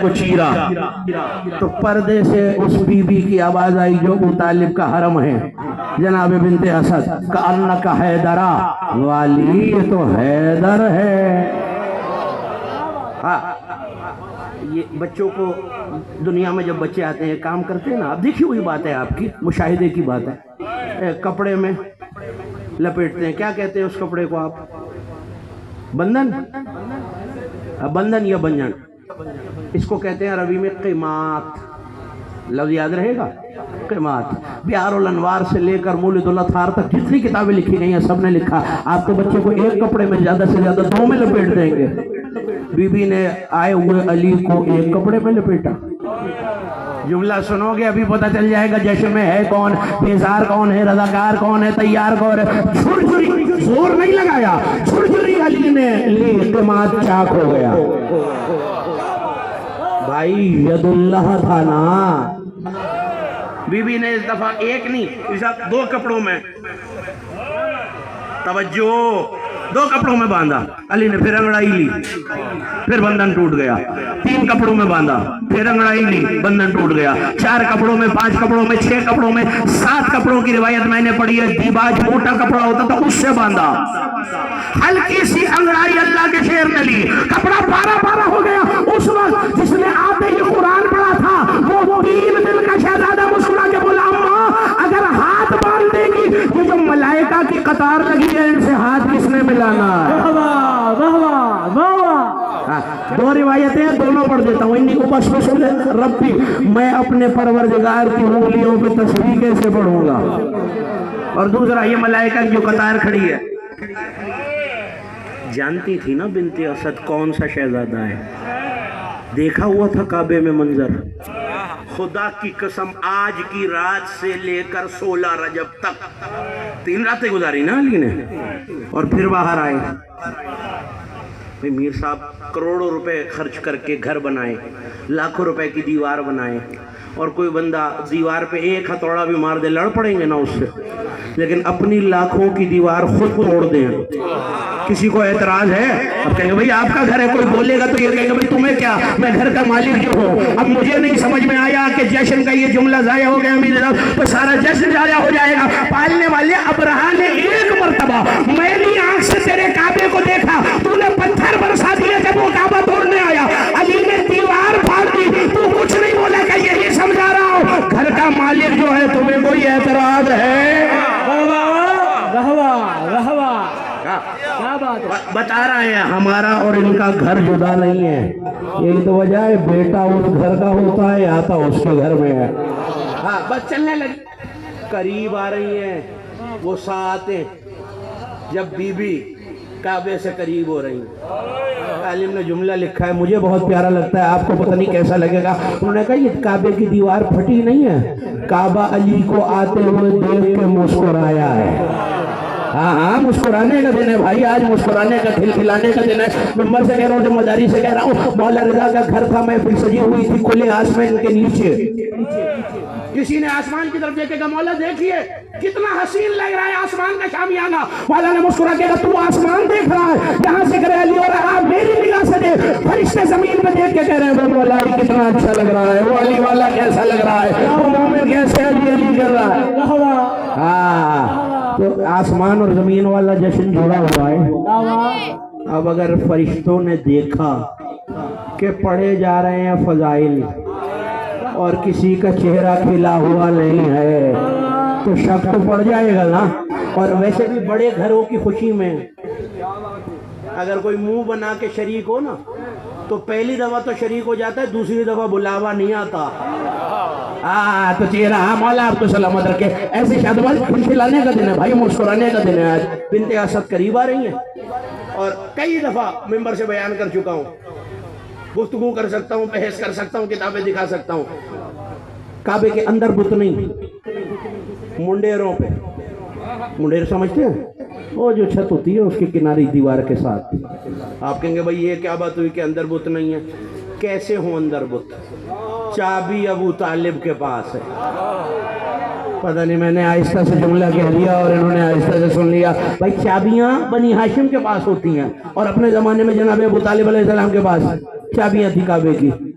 کو چیرا تو پردے سے اس بی بی کی آواز آئی جو ابو طالب کا حرم ہے، جناب بنت اسد، کأنک حیدرا، والی یہ تو حیدر ہے۔ ہاں یہ بچوں کو دنیا میں جب بچے آتے ہیں کام کرتے ہیں نا، اب دیکھیے وہی بات ہے آپ کی مشاہدے کی بات ہے، کپڑے میں لپیٹتے ہیں، کیا کہتے ہیں اس کپڑے کو آپ؟ بندھن، بندھن یا بنجن، اس کو کہتے ہیں عربی میں قیمات، لفظ یاد رہے گا، قیمات۔ بہار الانوار سے لے کر مولد الاطہار تک جتنی کتابیں لکھی گئی ہیں سب نے لکھا آپ کے بچے کو ایک کپڑے میں زیادہ سے زیادہ 2 میں لپیٹ دیں گے۔ بی بی نے آئے ہوئے علی کو ایک کپڑے میں لپیٹا۔ جملہ سنو گے ابھی پتہ چل جائے گا جشن میں ہے کون، بیزار کون ہے، رضاکار کون ہے، تیار کون ہے۔ چھڑچھڑی، زور نہیں لگایا، چھڑچھڑی علی نے لی، اعتماد چاک ہو گیا۔ بھائی ید اللہ تھا نا۔ بی بی نے اس دفعہ ایک نہیں، اس دفعہ 2 کپڑوں میں، توجہ، 2 کپڑوں میں باندھا۔ علی نے پھر انگڑائی لی، پھر بندھن ٹوٹ گیا۔ 3 کپڑوں میں باندھا، پھر انگڑائی لی، بندھن ٹوٹ گیا۔ 4 کپڑوں میں، 5 کپڑوں میں، 6 کپڑوں میں، 7 کپڑوں کی روایت میں نے پڑھی ہے۔ دیباج موٹا کپڑا ہوتا تھا اس سے باندھا۔ ہلکی سی انگڑائی اللہ کے شیر نے لی، کپڑا پارا پارا ہو گیا۔ اس وقت جس نے آتے ہی قرآن پڑھا تھا وہ 3 دن کا شہزادہ مسکرا کے بولا اماں اگر ہاتھ باندھ دے گی، یہ جو ملائکہ کی قطار لگی ہے ان سے ہاتھ کس نے ملانا ہے؟ 2 روایتیں دونوں پڑھ دیتا ہوں۔ انی کو بس ربی، میں اپنے پروردگار کی انگلیوں پہ تسبیح کیسے پڑھوں گا؟ اور دوسرا یہ ملائکہ جو قطار کھڑی ہے، جانتی تھی نا بنت اسد کون سا شہزادہ ہے، دیکھا ہوا تھا کعبے میں منظر۔ خدا کی قسم آج کی رات سے لے کر 16 رجب تک 3 راتیں گزاری نا علی نے، اور پھر باہر آئے۔ میر صاحب کروڑوں روپے خرچ کر کے گھر بنائے، لاکھوں روپے کی دیوار بنائے، اور کوئی بندہ دیوار پہ ایک ہتھوڑا بھی مار دے لڑ پڑیں گے نا اس سے، لیکن اپنی لاکھوں کی دیوار خود توڑ دیں۔ کسی کو اعتراض ہے؟ اب کہیں گے بھئی آپ کا گھر ہے، کوئی بولے گا تو یہ کہیں گے بھئی تمہیں کیا، میں گھر کا مالک جو ہوں۔ اب مجھے نہیں سمجھ میں آیا کہ جشن کا یہ جملہ ضائع ہو گیا میرے رب، تو سارا جشن ضائع ہو جائے گا۔ پالنے والے ابرہا نے 1 مرتبہ میری آنکھ سے تیرے کعبے کو دیکھا، تو نے پتھر برسا دیا جب وہ کعبہ توڑنے آیا، علی نے دیوار پھاڑ دی، تو کچھ نہیں بولا کہ یہی سمجھا رہا ہوں گھر کا مالک جو ہے تمہیں کوئی اعتراض ہے؟ بتا رہے ہیں ہمارا اور ان کا گھر جدا نہیں ہے، یہی تو وجہ ہے بیٹا اس گھر کا ہوتا ہے یا تو اس کے گھر میں ہے۔ ہاں بس چلنے لگی، قریب آ رہی ہیں وہ ساعتیں جب بی بی کعبے سے قریب ہو رہی ہیں۔ عالم نے جملہ لکھا ہے مجھے بہت پیارا لگتا ہے، آپ کو پتہ نہیں کیسا لگے گا۔ انہوں نے کہا یہ کعبے کی دیوار پھٹی نہیں ہے، کعبہ علی کو آتے ہوئے دیکھ کے مسکرایا ہے۔ ہاں مسکرانے کا دن ہے بھائی، آج مسکرانے کا، کھلکھلانے کا دن ہے۔ ممبر سے کہہ رہا ہوں، ذمہ داری سے کہہ رہا ہوں، مولا رضا کا گھر تھا، محفل سجی ہوئی تھی کھلے آسمان کے نیچے۔ کسی نے آسمان کی طرف دیکھے گا، مولا دیکھیے کتنا حسین لگ رہا ہے آسمان کا شامیانہ۔ مولا نے مسکرا کے کہا تو آسمان دیکھ رہا ہے، یہاں سے کرے علی، اور آپ میری نگاہ سے دیکھ۔ فرشتے زمین پہ دیکھ کے کہہ رہے ہیں مولا علی کتنا اچھا لگ رہا ہے، وہ علی والا کیسا لگ رہا ہے، وہ مومن کیسے علی علی کر رہا ہے۔ ہاں تو آسمان اور زمین والا جشن جڑا ہوا ہے۔ اب اگر فرشتوں نے دیکھا کہ پڑھے جا رہے ہیں فضائل اور کسی کا چہرہ کھلا ہوا نہیں ہے تو شک تو پڑ جائے گا نا۔ اور ویسے بھی بڑے گھروں کی خوشی میں اگر کوئی منہ بنا کے شریک ہو نا تو پہلی دفعہ تو شریک ہو جاتا ہے، دوسری دفعہ بلاوا نہیں آتا۔ تو چہرہ مولا آپ کو سلامت رکھے۔ ایسے شادمات کھلکھلانے کا دن ہے بھائی، مسکرانے کا دن ہے۔ آج بنت اسد قریب آ رہی ہیں، اور کئی دفعہ ممبر سے بیان کر چکا ہوں، گفتگو کر سکتا ہوں، بحث کر سکتا ہوں، کتابیں دکھا سکتا ہوں۔ کعبے کے اندر بت نہیں، منڈیروں پہ، منڈیر سمجھتے ہیں وہ جو چھت ہوتی ہے اس کے کناری دیوار کے ساتھ۔ آپ کہیں گے بھئی یہ کیا بات ہوئی کہ اندر بت نہیں ہے؟ کیسے ہوں اندر بت؟ چابی ابو طالب کے پاس ہے۔ پتہ نہیں میں نے آہستہ سے جملہ کہہ دیا اور انہوں نے آہستہ سے سن لیا۔ بھائی چابیاں بنی ہاشم کے پاس ہوتی ہیں، اور اپنے زمانے میں جناب ابو طالب علیہ السلام کے پاس چابیاں تھی کعبے کی۔